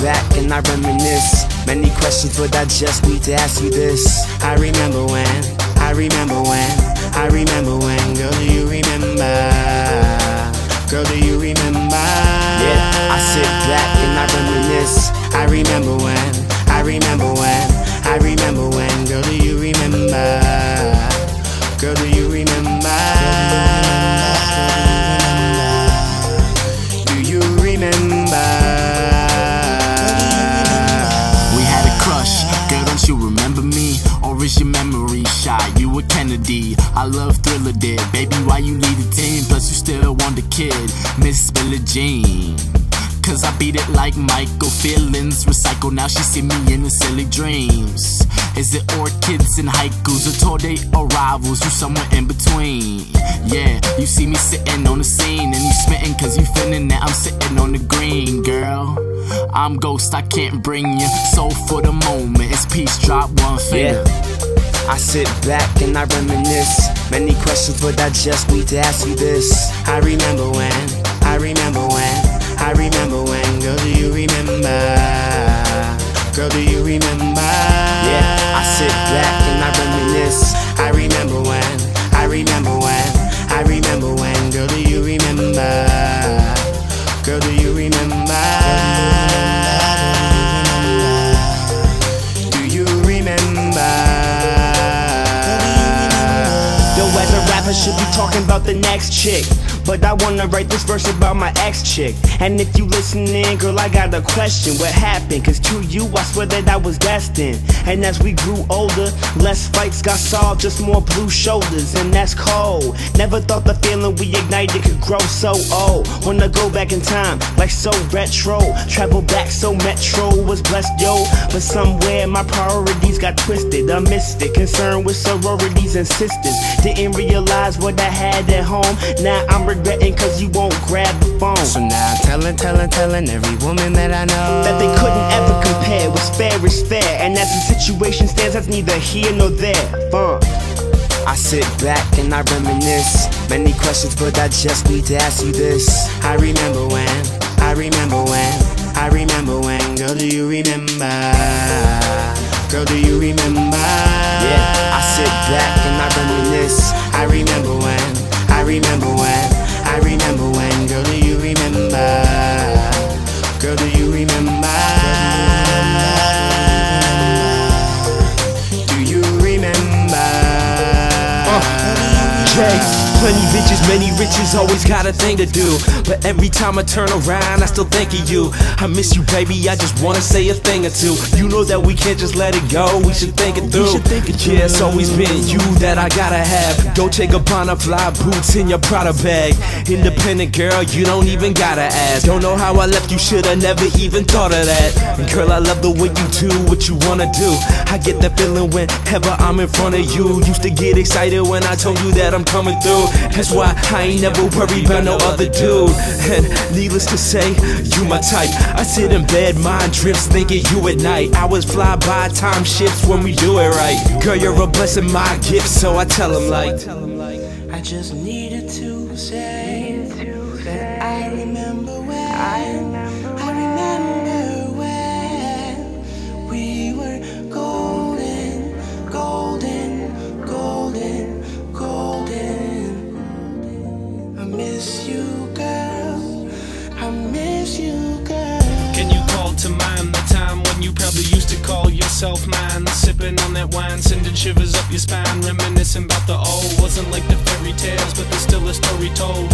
back and I reminisce. Many questions, but I just need to ask you this. I remember when, I remember when, I remember when. Girl, do you remember? Girl, do you remember? Yeah, I sit back and I reminisce. I remember when, I remember when, I remember when. Girl, do you remember? Girl, do you remember? Do you remember? We had a crush, girl, don't you remember me? Or is your memory shy? You were Kennedy, I love Thriller did. Baby, why you lead the team? Plus you still want the kid, Miss Billie Jean. Cause I beat it like Michael, feelings recycle. Now she see me in the silly dreams. Is it orchids and haikus or tour date arrivals? You somewhere in between. Yeah, you see me sitting on the scene and you smitten cause you feeling that I'm sitting on the green, girl. I'm ghost, I can't bring you soul for the moment. It's peace, drop one finger. Yeah, I sit back and I reminisce. Many questions, but I just need to ask you this. I remember when, I remember when, I remember when. Girl, do you remember? Girl, do you remember? Yeah, I sit back and I reminisce. I remember when, I remember when, I remember when. Girl, do you remember? Girl, do you remember? Do you remember? Yo, as a rapper should be talking about the next chick, but I wanna write this verse about my ex-chick. And if you listening, girl, I got a question. What happened? Cause to you, I swear that I was destined. And as we grew older, less fights got solved, just more blue shoulders, and that's cold. Never thought the feeling we ignited could grow so old. Wanna go back in time, like so retro. Travel back so Metro was blessed, yo. But somewhere my priorities got twisted. I missed it, concerned with sororities and sisters. Didn't realize what I had at home. Now I'm regretting cause you won't grab the phone. So now I'm telling every woman that I know that they couldn't ever compare. What's fair is fair, and as the situation stands, that's neither here nor there. I sit back and I reminisce. Many questions, but I just need to ask you this. I remember when, I remember when, I remember when. Girl, do you remember? Girl, do you remember? Yeah, I sit back and I reminisce. I remember when, I remember when, I remember when. Girl, do you remember? Girl, do you remember? Do you remember? Plenty bitches, many riches, always got a thing to do. But every time I turn around, I still think of you. I miss you, baby, I just wanna say a thing or two. You know that we can't just let it go, we should think it through. Yeah, it's always been you that I gotta have. Go take a fly boots in your Prada bag. Independent girl, you don't even gotta ask. Don't know how I left you, shoulda never even thought of that. And girl, I love the way you do what you wanna do. I get that feeling whenever I'm in front of you. Used to get excited when I told you that I'm coming through. That's why I ain't never worried about no other dude. And needless to say, you my type. I sit in bed, mind drifts, thinking you at night. Hours fly by, time shifts when we do it right. Girl, you're a blessing, my gift, so I tell him like I just needed to say that I remember when, I remember when we were golden, golden, golden, golden. I miss you, girl. I miss you, girl. Can you call to mind the time when you probably used to call yourself mine? Sipping on that wine, sending shivers up your spine, reminiscing about the old. Wasn't like the fairy tales, but there's still a story told.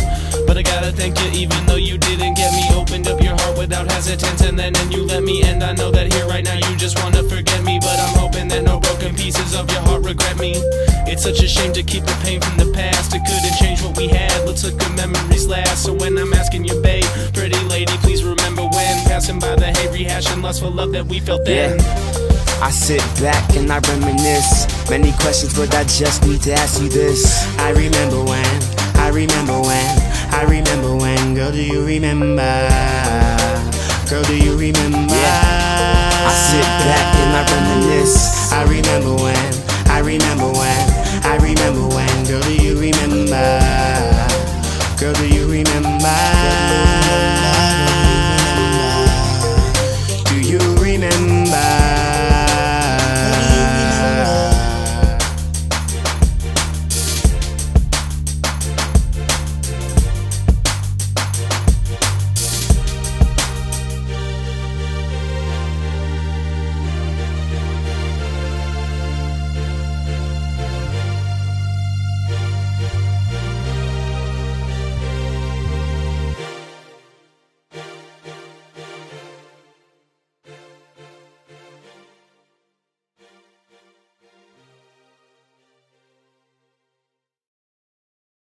But I gotta thank you, even though you didn't get me. Opened up your heart without hesitance, and then you let me. And I know that here right now you just wanna forget me, but I'm hoping that no broken pieces of your heart regret me. It's such a shame to keep the pain from the past. It couldn't change what we had. Let's let good memories last. So when I'm asking you, babe, pretty lady, please remember when. Passing by the hay, rehashing lustful love that we felt then. I sit back and I reminisce. Many questions, but I just need to ask you this. I remember when, I remember when, I remember when. Girl, do you remember? Girl, do you remember? I sit back and I reminisce.